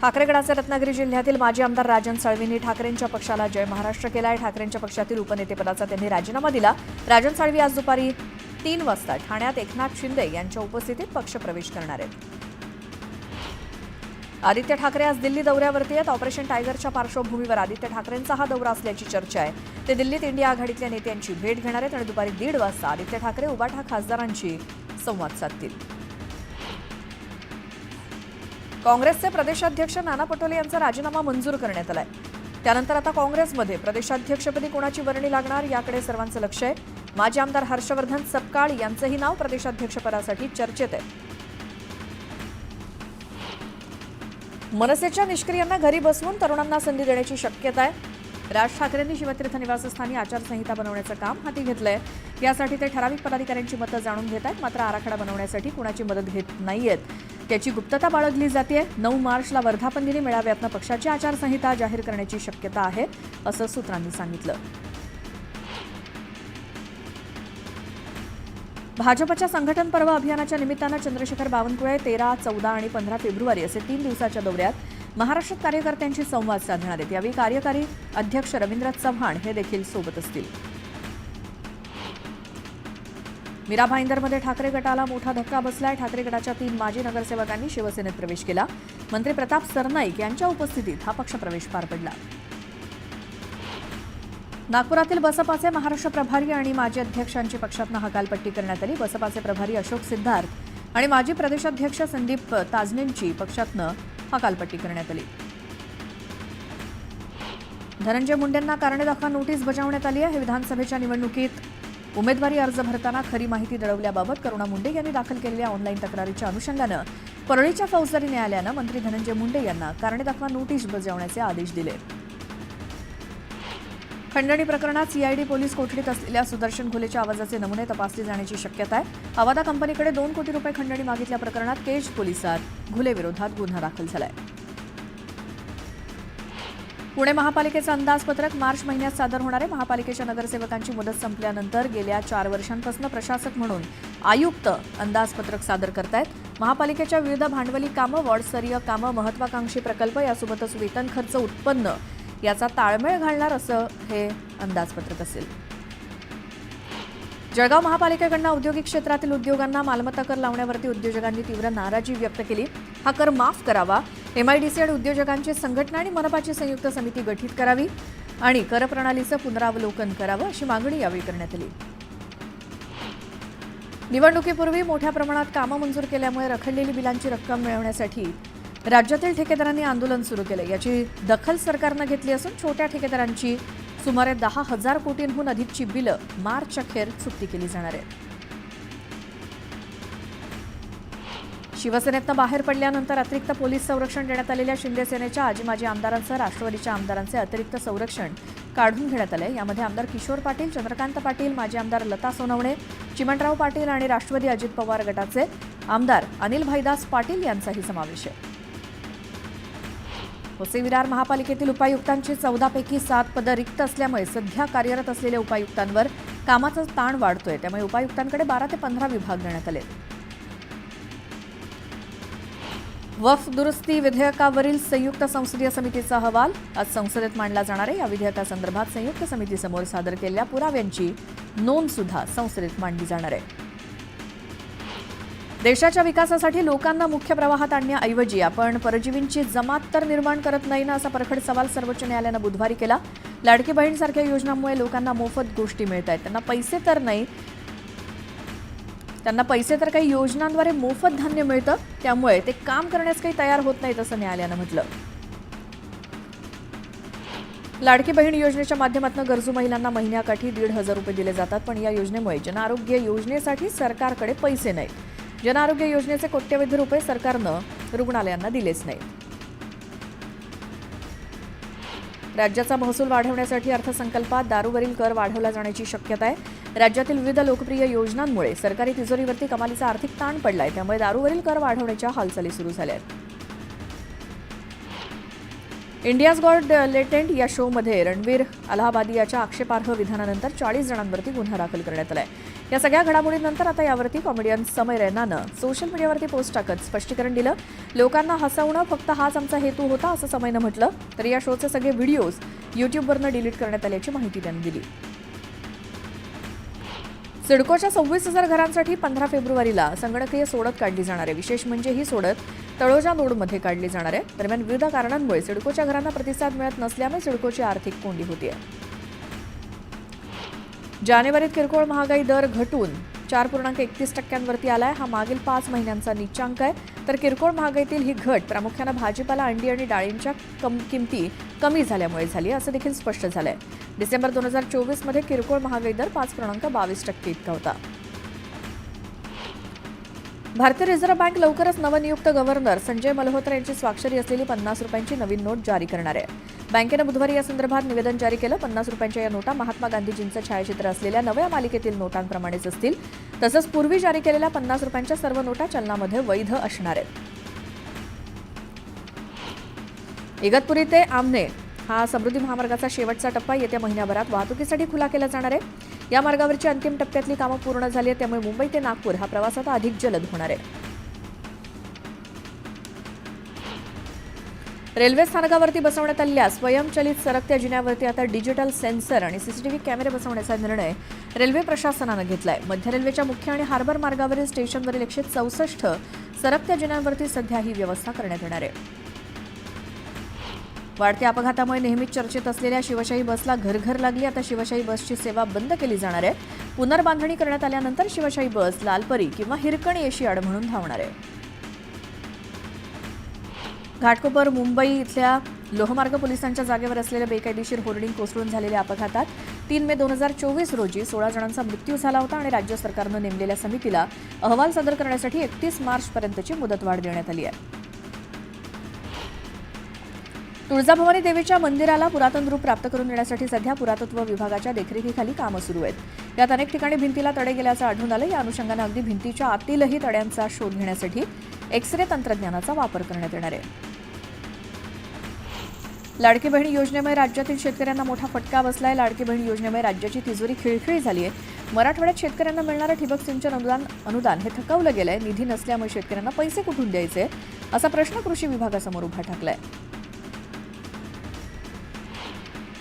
ठाकरेगडाचे रत्नागिरी जिल्ह्यातील माजी आमदार राजन साळवींनी ठाकरेंच्या पक्षाला जय महाराष्ट्र केलाय। ठाकरेंच्या पक्षातील उपनेतेपदाचा त्यांनी राजीनामा दिला। राजन साळवी आज दुपारी 3 वाजता ठाण्यात एकनाथ शिंदे यांच्या उपस्थितीत पक्षप्रवेश करणार आहेत। आदित्य ठाकरे आज दिल्ली दौऱ्यावरती आहेत। ऑपरेशन टायगरच्या पार्श्वभूमीवर आदित्य ठाकरेंचा हा दौरा असल्याची चर्चा आहे। ते दिल्लीत इंडिया आघाडीतल्या नेत्यांची भेट घेणार आहेत आणि दुपारी 1:30 वाजता आदित्य ठाकरे उबाठा खासदारांशी संवाद साधतील। काँग्रेसचे प्रदेशाध्यक्ष नाना पटोले यांचा राजीनामा मंजूर करण्यात आलाय। त्यानंतर आता काँग्रेसमध्ये प्रदेशाध्यक्षपदी कोणाची वर्णी लागणार याकडे सर्वांचं लक्ष आहे। माजी आमदार हर्षवर्धन सपकाळ यांचंही नाव प्रदेशाध्यक्षपदासाठी चर्चेत आहे। मनसेच्या निष्क्रियांना घरी बसवून तरुणांना संधी देण्याची शक्यता आहे। राज ठाकरेंनी शिवतीर्थ निवासस्थानी आचारसंहिता बनवण्याचं काम हाती घेतलंय। यासाठी ते ठराविक पदाधिकाऱ्यांची मतं जाणून घेत आहेत, मात्र आराखडा बनवण्यासाठी कुणाची मदत घेत नाहीयेत। त्याची गुप्तता बाळगली जाते। 9 मार्चला वर्धापन दिनी मेळाव्यातनं पक्षाची आचारसंहिता जाहीर करण्याची शक्यता आहे, असं सूत्रांनी सांगितलं। भाजपच्या संघटन पर्व अभियानाच्या निमित्तानं चंद्रशेखर बावनकुळे 13, 14 आणि 15 फेब्रुवारी असे 3 दिवसाच्या दौऱ्यात महाराष्ट्रात कार्यकर्त्यांशी संवाद साधणार आहेत। यावेळी कार्यकारी अध्यक्ष रवींद्र चव्हाण हे देखील सोबत असतील। मीरा भाईंदरमध्ये ठाकरे गटाला मोठा धक्का बसलाय। ठाकरे गटाच्या 3 माजी नगरसेवकांनी शिवसेनेत प्रवेश केला। मंत्री प्रताप सरनाईक यांच्या उपस्थितीत हा पक्षप्रवेश पार पडला। नागपुरातील बसपाचे महाराष्ट्र प्रभारी आणि माजी अध्यक्षांची पक्षातनं हकालपट्टी करण्यात आली। बसपाचे प्रभारी अशोक सिद्धार्थ आणि माजी प्रदेशाध्यक्ष संदीप ताजनेंची पक्षातनं हकालपट्टी करण्यात आली। धनंजय मुंडेंना कारणे दाखवा नोटीस बजावण्यात आली आहे। विधानसभेच्या निवडणुकीत उमेदवारी अर्ज भरताना खरी माहिती दडवल्याबाबत करुणा मुंडे यांनी दाखल केलेल्या ऑनलाईन तक्रारीच्या अनुषंगानं परळीच्या फौजदारी न्यायालयानं मंत्री धनंजय मुंडे यांना कारणे दाखवा नोटीस बजावण्याचे आदेश दिले। खंडणी प्रकरणात सीआयडी पोलीस कोठडीत असलेल्या सुदर्शन घुलेच्या आवाजाचे नमुने तपासले जाण्याची शक्यता आहे। अवादा कंपनीकडे 2 कोटी रुपये खंडणी मागितल्या प्रकरणात केज पोलिसात घुले विरोधात गुन्हा दाखल झालाय। पुणे महापालिकेचं अंदाजपत्रक मार्च महिन्यात सादर होणार आहे। महापालिकेच्या नगरसेवकांची मुदत संपल्यानंतर गेल्या 4 वर्षांपासून प्रशासक म्हणून आयुक्त अंदाजपत्रक सादर करतायत। महापालिकेच्या विविध भांडवली कामं, वॉर्डस्तरीय कामं, महत्वाकांक्षी प्रकल्प यासोबतच वेतन खर्च, उत्पन्न याचा ताळमेळ घालणार असं हे अंदाजपत्रक असेल। जळगाव महापालिकेकडून औद्योगिक क्षेत्रातील उद्योगांना मालमत्ता कर लावण्यावरती उद्योजकांनी तीव्र नाराजी व्यक्त केली। हा कर माफ करावा, एमआयडीसी आणि उद्योजकांची संघटना आणि मनपाची संयुक्त समिती गठीत करावी आणि कर प्रणालीचं पुनरावलोकन करावं अशी मागणी यावेळी करण्यात आली। निवडणुकीपूर्वी मोठ्या प्रमाणात कामं मंजूर केल्यामुळे रखडलेली बिलांची रक्कम मिळवण्यासाठी राज्यातील ठेकेदारांनी आंदोलन सुरू केलं। याची दखल सरकारनं घेतली असून छोट्या ठेकेदारांची सुमारे 10,000 कोटींहून अधिकची बिलं मार्च अखेर चुकती केली जाणार आहेत। शिवसेनेतनं बाहेर पडल्यानंतर अतिरिक्त पोलीस संरक्षण देण्यात आलेल्या शिंदे सेनेच्या आजी माजी आमदारांसह राष्ट्रवादीच्या आमदारांचे अतिरिक्त संरक्षण काढून घेण्यात आले। यामध्ये आमदार किशोर पाटील, चंद्रकांत पाटील, माजी आमदार लता सोनवणे, चिमणराव पाटील आणि राष्ट्रवादी अजित पवार गटाचे आमदार अनिल भाईदास पाटील यांचाही समावेश आहे। वसई विरार महापालिकेतील उपायुक्तांची 14 पैकी 7 पदं रिक्त असल्यामुळे सध्या कार्यरत असलेल्या उपायुक्तांवर कामाचा ताण वाढतोय। त्यामुळे उपायुक्तांकडे 12 ते 15 विभाग देण्यात आले। वक्फ दुरुस्ती विधेयकावरील संयुक्त संसदीय समितीचा अहवाल आज संसदेत मांडला जाणार आहे। या विधेयकासंदर्भात संयुक्त समितीसमोर सादर केलेल्या पुराव्यांची नोंद सुद्धा संसदेत मांडली जाणार आहे। देशाच्या विकासासाठी लोकांना मुख्य प्रवाहात आणण्याऐवजी आपण परजीवींची जमात तर निर्माण करत नाही ना, असा परखड सवाल सर्वोच्च न्यायालयानं बुधवारी केला। लाडकी बहीणसारख्या योजनांमुळे लोकांना मोफत गोष्टी मिळत आहेत, त्यांना पैसे तर काही योजनांद्वारे मोफत धान्य मिळतं, त्यामुळे ते काम करण्यास काही तयार होत नाहीत असं न्यायालयानं म्हटलं। लाडकी बहीण योजनेच्या माध्यमातून गरजू महिलांना महिन्याकाठी 1,500 रुपये दिले जातात, पण या योजनेमुळे जनआरोग्य योजनेसाठी सरकारकडे पैसे नाहीत। जनआरोग्य योजनेचे कोट्यवधी रुपये सरकारनं रुग्णालयांना दिलेच नाहीत। राज्याचा महसूल वाढवण्यासाठी अर्थसंकल्पात दारूवरील कर वाढवला जाण्याची शक्यता आहे। राज्यातील विविध लोकप्रिय योजनांमुळे सरकारी तिजोरीवरती कमालीचा आर्थिक ताण पडलाय, त्यामुळे दारूवरील कर वाढवण्याच्या हालचाली सुरू झाल्या आहेत। इंडियाज गॉट लेटेंट या शोमध्ये रणवीर अलाहाबादी याच्या आक्षेपार्ह विधानानंतर 40 जणांवरती गुन्हा दाखल करण्यात आलाय। या सगळ्या घडामोडींनंतर आता यावरती कॉमेडियन समय रैनानं सोशल मीडियावरती पोस्ट टाकत स्पष्टीकरण दिलं. लोकांना हसवणं फक्त हाच आमचा हेतू होता असं समयनं म्हटलं. तर या शोचे सगळे व्हिडिओज यूट्यूबवरनं डिलीट करण्यात आल्याची माहिती त्यांनी दिली. सिडकोच्या 26,000 घरांसाठी 15 फेब्रुवारीला संगणकीय सोडत काढली जाणार आहे. विशेष म्हणजे ही सोडत तळोजा नोडमध्ये काढली जाणार आहे. दरम्यान विविध कारणांमुळे सिडकोच्या घरांना प्रतिसाद मिळत नसल्यामुळे सिडकोची आर्थिक कोंडी होतीये. जानेवारीत किरकोळ महागाई दर घटून 4.31% आलाय. हा मागील 5 महिन्यांचा नीचांक आहे. तर किरकोळ महागाईतील ही घट प्रामुख्यानं भाजीपाला, अंडी आणि डाळींच्या किमती कमी झाल्यामुळे झाली असं देखील स्पष्ट झालंय. डिसेंबर 2024 मध्ये किरकोळ महागाई दर 5.22% इतका होता. भारतीय रिझर्व्ह बँक लवकरच नवनियुक्त गव्हर्नर संजय मल्होत्रा यांची स्वाक्षरी असलेली 50 रुपयांची नवीन नोट जारी करणार आहे. बँकेनं बुधवारी या संदर्भात निवेदन जारी केलं. 50 रुपयांच्या या नोटा महात्मा गांधीजींचं छायाचित्र असलेल्या नव्या मालिकेतील नोटांप्रमाणेच असतील. तसंच पूर्वी जारी केलेल्या 50 रुपयांच्या सर्व नोटा चलनामध्ये वैध असणार आहेत. इगतपुरी ते आमने हा समृद्धी महामार्गाचा शेवटचा टप्पा येत्या महिन्याभरात वाहतुकीसाठी खुला केला जाणार आहे. या मार्गावरची अंतिम टप्प्यातली कामं पूर्ण झाली आहेत. त्यामुळे मुंबई ते नागपूर हा प्रवास आता अधिक जलद होणार आहे. रेल्वे स्थानकावरती बसवण्यात आलेल्या स्वयंचलित सरकत्या जिन्यावरती आता डिजिटल सेन्सर आणि सीसीटीव्ही कॅमेरे बसवण्याचा निर्णय रेल्वे प्रशासनानं घेतलाय. मध्य रेल्वेच्या मुख्य आणि हार्बर मार्गावरील स्टेशनवरील 164 सरकत्या जिन्यांवरती सध्या ही व्यवस्था करण्यात येणार आहे. वाढत्या अपघातामुळे नेहमीच चर्चेत असलेल्या शिवशाही बसला घरघर लागली. आता शिवशाही बसची सेवा बंद केली जाणार आहे. पुनर्बांधणी करण्यात आल्यानंतर शिवशाही बस लालपरी किंवा हिरकणी एशियाड म्हणून धावणार आहे. घाटकोपर मुंबई इथल्या लोहमार्ग पोलिसांच्या जागेवर असलेल्या बेकायदेशीर होर्डिंग कोसळून झालेल्या अपघातात 3 मे 2024 रोजी 16 जणांचा मृत्यू झाला होता आणि राज्य सरकारनं नेमलेल्या समितीला अहवाल सादर करण्यासाठी 31 मार्चपर्यंतची मुदतवाढ देण्यात आली आहे. तुळजाभवानी देवीच्या मंदिराला पुरातन रूप प्राप्त करून देण्यासाठी सध्या पुरातत्व विभागाच्या देखरेखीखाली कामं सुरू आहेत. यात अनेक ठिकाणी भिंतीला तडे गेल्याचं आढळून आलं. या अनुषंगानं अगदी भिंतीच्या आतीलही तड्यांचा शोध घेण्यासाठी एक्स-रे तंत्रज्ञानाचा वापर करण्यात येणार आहे. लाडकी बहीण योजनेमुळे राज्यातील शेतकऱ्यांना मोठा फटका बसलाय. लाडकी बहीण योजनेमुळे राज्याची तिजोरी खिळखिळी झाली आहे. मराठवाड्यात शेतकऱ्यांना मिळणारं ठिबक सिंचन अनुदान हे थकवलं गेलंय. निधी नसल्यामुळे शेतकऱ्यांना पैसे कुठून द्यायचे असा प्रश्न कृषी विभागासमोर उभा ठाकलाय.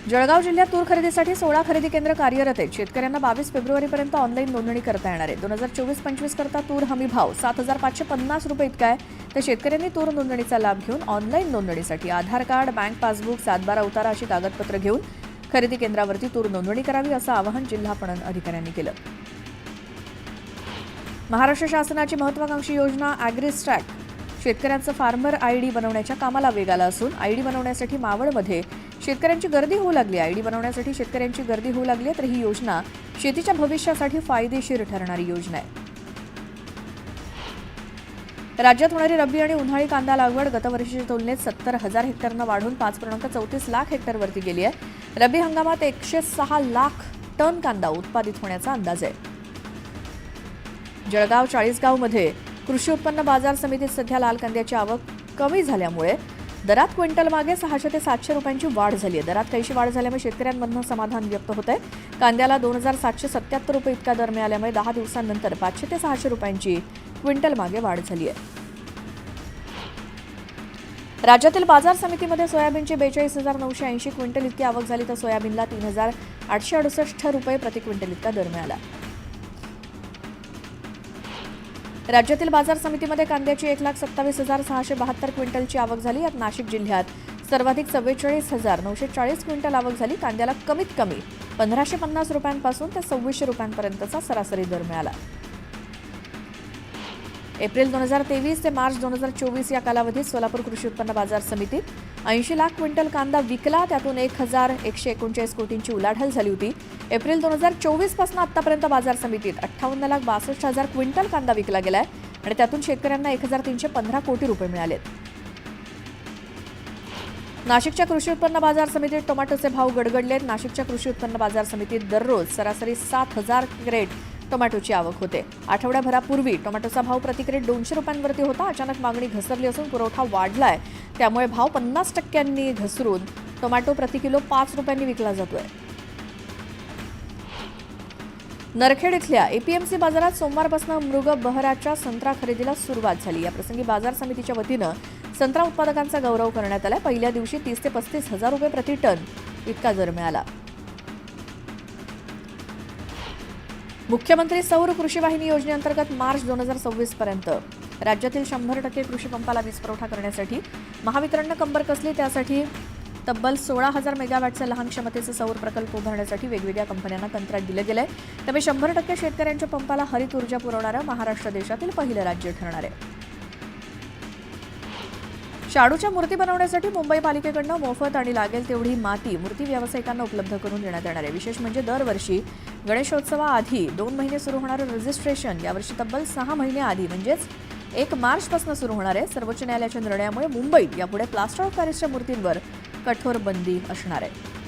जळगाव जिल्ह्यात तूर खरेदीसाठी 16 खरेदी केंद्र कार्यरत आहेत. शेतकऱ्यांना 22 फेब्रुवारीपर्यंत ऑनलाईन नोंदणी करता येणार आहे. 2024-25 करता तूर हमी भाव 7,550 रुपये इतका आहे. तर शेतकऱ्यांनी तूर नोंदणीचा लाभ घेऊन ऑनलाईन नोंदणीसाठी आधार कार्ड, बँक पासबुक, 7/12 उतारा अशी कागदपत्र घेऊन खरेदी केंद्रावरती तूर नोंदणी करावी असं आवाहन जिल्हा पणन अधिकाऱ्यांनी केलं. महाराष्ट्र शासनाची महत्त्वाकांक्षी योजना ॲग्रीस्टॅक शेतकऱ्यांचं फार्मर आयडी बनवण्याच्या कामाला वेग आला असून आयडी बनवण्यासाठी मावळमध्ये शेतकऱ्यांची गर्दी होऊ लागली. आयडी बनवण्यासाठी शेतकऱ्यांची गर्दी होऊ लागली. तर ही योजना शेतीच्या भविष्यासाठी फायदेशीर ठरणारी योजना आहे. राज्यात होणारी रब्बी आणि उन्हाळी कांदा लागवड गतवर्षीच्या तुलनेत 70,000 हेक्टरनं वाढून 5.34 लाख हेक्टरवरती गेली आहे. रब्बी हंगामात 106 लाख टन कांदा उत्पादित होण्याचा अंदाज आहे. जळगाव चाळीसगावमध्ये कृषी उत्पन्न बाजार समितीत सध्या लाल कांद्याची आवक कमी झाल्यामुळे दरात क्विंटल मागे 600 ते 700 रुपयांची वाढ झाली आहे. दरात काहीशी वाढ झाल्यामुळे शेतकऱ्यांमधनं समाधान व्यक्त होत आहे. कांद्याला 2,777 रुपये इतका दर मिळाल्यामुळे 10 दिवसांनंतर 500 ते 600 रुपयांची क्विंटल मागे वाढ झाली आहे. राज्यातील बाजार समितीमध्ये सोयाबीनची 42,980 क्विंटल इतकी आवक झाली. तर सोयाबीनला 3,868 रुपये प्रति क्विंटल इतका दर मिळाला. राज्यातील बाजार समितीमध्ये कांद्याची 1,27,672 क्विंटलची आवक झाली. यात नाशिक जिल्ह्यात सर्वाधिक 44,940 क्विंटल आवक झाली. कांद्याला कमीत कमी 1,550 रुपयांपासून ते 2,600 रुपयांपर्यंतचा सरासरी दर मिळाला. एप्रिल 2023 ते मार्च 2024 या कालावधीत सोलापूर कृषी उत्पन्न बाजार समितीत 80 लाख क्विंटल कांदा विकला. त्यातून 1,139 कोटींची उलाढाल झाली होती. एप्रिल 2024 पासून आतापर्यंत बाजार समितीत 58,62,000 क्विंटल कांदा विकला गेलाय आणि त्यातून शेतकऱ्यांना 1,315 कोटी रुपये मिळालेत. नाशिकच्या कृषी उत्पन्न बाजार समितीत टोमॅटोचे भाव गडगडलेत. नाशिकच्या कृषी उत्पन्न बाजार समितीत दररोज सरासरी 7,000 क्रेट टोमॅटोची आवक होते. आठवड्याभरापूर्वी टोमॅटोचा भाव प्रति क्रेट 200 रुपयांवरती होता. अचानक मागणी घसरली असून पुरवठा वाढलाय. त्यामुळे भाव 50% घसरून टोमॅटो प्रति किलो 5 रुपयांनी विकला जातोय. नरखेड इथल्या एपीएमसी बाजारात सोमवारपासून मृग बहराच्या संत्रा खरेदीला सुरुवात झाली. या प्रसंगी बाजार समितीच्या वतीनं संत्रा उत्पादकांचा गौरव करण्यात आला. पहिल्या दिवशी 30 ते 35 हजार रुपये प्रति टन इतका दर मिळाला. मुख्यमंत्री सौर कृषी वाहिनी योजनेअंतर्गत मार्च 2026 पर्यंत राज्यातील 100% कृषी पंपाला वीज पुरवठा करण्यासाठी महावितरणनं कंबर कसली. त्यासाठी तब्बल 16,000 मेगावॅटचे लहान क्षमतेचे सौर प्रकल्प उभारण्यासाठी वेगवेगळ्या कंपन्यांना कंत्राट दिलं गेलंय. त्यामुळे 100% शेतकऱ्यांच्या पंपाला हरित ऊर्जा पुरवणारं महाराष्ट्र देशातील पहिलं राज्य ठरणार आहे. शाडूच्या मूर्ती बनवण्यासाठी मुंबई पालिकेकडनं मोफत आणि लागेल तेवढी माती मूर्ती व्यावसायिकांना उपलब्ध करून देण्यात येणार आहे. विशेष म्हणजे दरवर्षी गणेशोत्सवाआधी 2 महिने सुरू होणारं रजिस्ट्रेशन यावर्षी तब्बल 6 महिने आधी म्हणजेच 1 मार्चपासून सुरू होणार आहे. सर्वोच्च न्यायालयाच्या निर्णयामुळे मुंबईत यापुढे प्लास्टर ऑफ पॅरिसच्या मूर्तींवर कठोर बंदी असणार आहे.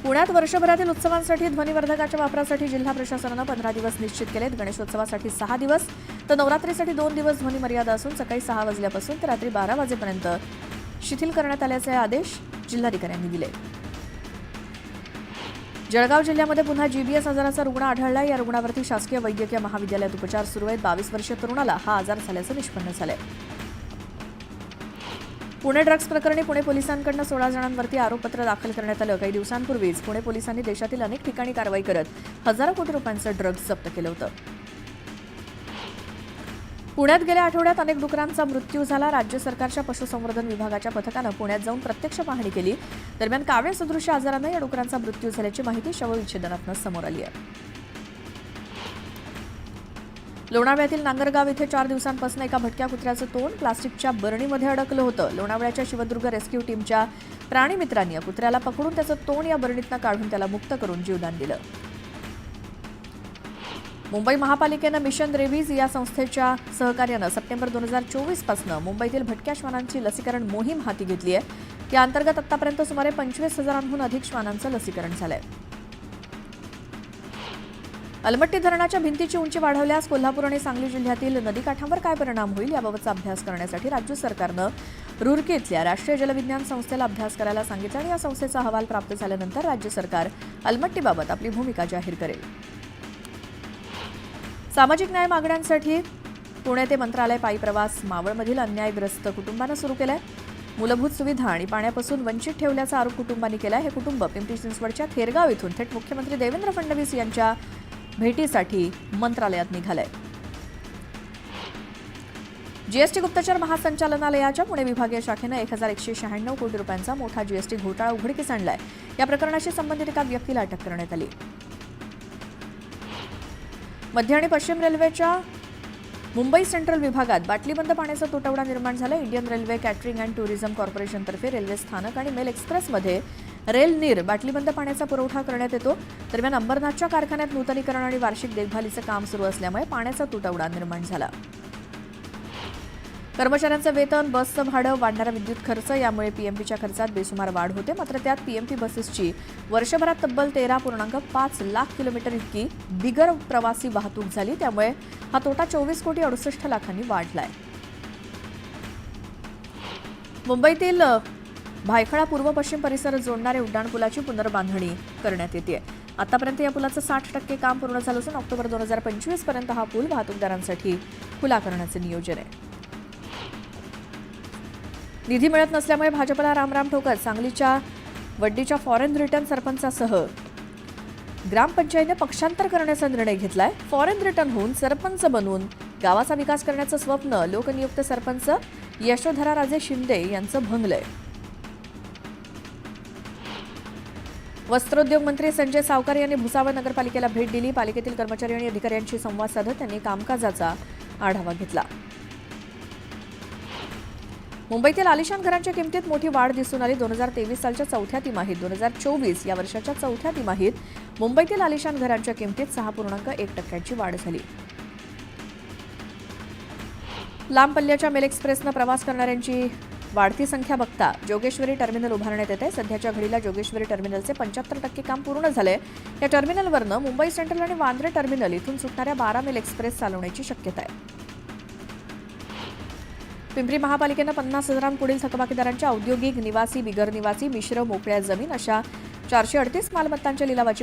पुण्यात वर्षभरातील उत्सवांसाठी ध्वनिवर्धकाच्या वापरासाठी जिल्हा प्रशासनानं 15 दिवस निश्चित केलेत. गणेशोत्सवासाठी 6 दिवस तर नवरात्रीसाठी 2 दिवस ध्वनी मर्यादा असून सकाळी 6 वाजल्यापासून ते रात्री 12 वाजेपर्यंत शिथिल करण्यात आल्याचे आदेश जिल्हाधिकाऱ्यांनी दिले. जळगाव जिल्ह्यामध्ये पुन्हा जीबीएस आजाराचा रुग्ण आढळला. या रुग्णावरती शासकीय वैद्यकीय महाविद्यालयात उपचार सुरू आहेत. 22 वर्षीय तरुणाला हा आजार झाल्याचं निष्पन्न झालंय. पुणे ड्रग्ज प्रकरणी पुणे पोलिसांकडून 16 जणांवरती आरोपपत्र दाखल करण्यात आलं. काही दिवसांपूर्वीच पुणे पोलिसांनी देशातील अनेक ठिकाणी कारवाई करत हजारो कोटी रुपयांचं ड्रग्ज जप्त केलं होतं. पुण्यात गेल्या आठवड्यात अनेक डुकरांचा मृत्यू झाला. राज्य सरकारच्या पशुसंवर्धन विभागाच्या पथकानं पुण्यात जाऊन प्रत्यक्ष पाहणी केली. दरम्यान कावळे सदृश आजारानं या डुकरांचा मृत्यू झाल्याची माहिती शवविच्छेदनातून समोर आली आहे. लोणावळ्यातील नांगरगाव इथे 4 दिवसांपासून एका भटक्या कुत्र्याचं तोंड प्लास्टिकच्या बरणीमध्ये अडकलं होतं. लोणावळ्याच्या शिवदुर्ग रेस्क्यू टीमच्या प्राणीमित्रांनी या कुत्र्याला पकडून त्याचं तोंड या बरणीतनं काढून त्याला मुक्त करून जीवदान दिलं. मुंबई महापालिकेनं मिशन रेबीज या संस्थेच्या सहकार्यानं सप्टेंबर 2024 पासून मुंबईतील भटक्या श्वानांची लसीकरण मोहीम हाती घेतली आहे. या अंतर्गत आतापर्यंत सुमारे 25,000हून अधिक श्वानांचं लसीकरण झालंय. अलमट्टी धरणाच्या भिंतीची उंची वाढवल्यास कोल्हापूर आणि सांगली जिल्ह्यातील नदीकाठांवर काय परिणाम होईल याबाबतचा अभ्यास करण्यासाठी राज्य सरकारनं रुरकी इथल्या राष्ट्रीय जलविज्ञान संस्थेला अभ्यास करायला सांगितलं आणि या संस्थेचा अहवाल प्राप्त झाल्यानंतर राज्य सरकार अलमट्टीबाबत आपली भूमिका जाहीर करेल. सामाजिक न्याय मागण्यांसाठी पुणे ते मंत्रालय पायी प्रवास मावळमधील अन्यायग्रस्त कुटुंबानं सुरू केलाय. मूलभूत सुविधा आणि पाण्यापासून वंचित ठेवल्याचा आरोप कुटुंबांनी केलाय. हे कुटुंब पिंपरी चिंचवडच्या थेरगाव इथून थेट मुख्यमंत्री देवेंद्र फडणवीस यांच्या भेटीसाठी मंत्रालयात निघालंय. जीएसटी गुप्तचर महासंचालनालयाच्या पुणे विभागीय शाखेनं 1,196 कोटी रुपयांचा मोठा जीएसटी घोटाळा उघडकीस आणलाय. या प्रकरणाशी संबंधित एका व्यक्तीला अटक करण्यात आली. मध्य आणि पश्चिम रेल्वेच्या मुंबई सेंट्रल विभागात बाटलीबंद पाण्याचा तुटवडा निर्माण झाला. Indian railway catering and tourism कॉर्पोरेशनतर्फे रेल्वे स्थानक आणि मेल एक्सप्रेसमध्ये रेल नीर बाटलीबंद पाण्याचा पुरवठा करण्यात येतो. दरम्यान अंबरनाथच्या कारखान्यात नूतनीकरण आणि वार्षिक देखभालीचं काम सुरू असल्यामुळे पाण्याचा तुटवडा निर्माण झाला. कर्मचाऱ्यांचं वेतन, बसचं भाडं, वाढणारा विद्युत खर्च यामुळे पीएमपीच्या खर्चात बेसुमार वाढ होते. मात्र त्यात पीएमपी बसेसची वर्षभरात तब्बल 13.5 लाख किलोमीटर इतकी बिगर प्रवासी वाहतूक झाली. त्यामुळे हा तोटा 24,68,00,000 वाढलाय. मुंबईतील भायखळा पूर्व पश्चिम परिसर जोडणाऱ्या उड्डाणपुलाची पुनर्बांधणी करण्यात येते. आतापर्यंत या पुलाचं 60% काम पूर्ण झालं असून ऑक्टोबर 2025 पर्यंत हा पूल वाहतूकदारांसाठी खुला करण्याचं नियोजन आहे. निधी मिळत नसल्यामुळे भाजपला रामराम ठोकत सांगलीच्या वड्डीच्या फॉरेन रिटर्न सरपंचासह ग्रामपंचायतीने पक्षांतर करण्याचा निर्णय घेतलाय. फॉरेन रिटर्न होऊन सरपंच बनवून गावाचा विकास करण्याचं स्वप्न लोकनियुक्त सरपंच यशोधराराजे शिंदे यांचं भंगलंय. वस्त्रोद्योग मंत्री संजय सावकार यांनी भुसावळ नगरपालिकेला भेट दिली. पालिकेतील कर्मचारी आणि अधिकाऱ्यांशी संवाद साधत त्यांनी कामकाजाचा आढावा घेतला. मुंबईतील आलिशान घरांच्या किमतीत मोठी वाढ दिसून आली. 2023 सालच्या चौथ्या तिमाहीत 2024 या वर्षाच्या चौथ्या तिमाहीत मुंबईतील आलिशान घरांच्या किमतीत 6.1% वाढ झाली. लांब पल्ल्याच्या मेल एक्सप्रेसनं प्रवास करणाऱ्यांची वाढती संख्या बघता जोगेश्वरी टर्मिनल उभारण्यात येते. सध्याच्या घडीला जोगेश्वरी टर्मिनलचे 75% काम पूर्ण झाले. या टर्मिनलवरनं मुंबई सेंट्रल आणि वांद्रे टर्मिनल इथून सुटणाऱ्या 12 मेल एक्सप्रेस चालवण्याची शक्यता आहे. पिंपरी महापालिकेनं 50,000पुढील थकबाकीदारांच्या औद्योगिक, निवासी, बिगर निवासी, मिश्र, मोकळ्या जमीन अशा 438 मालमत्तांच्या लिलावाची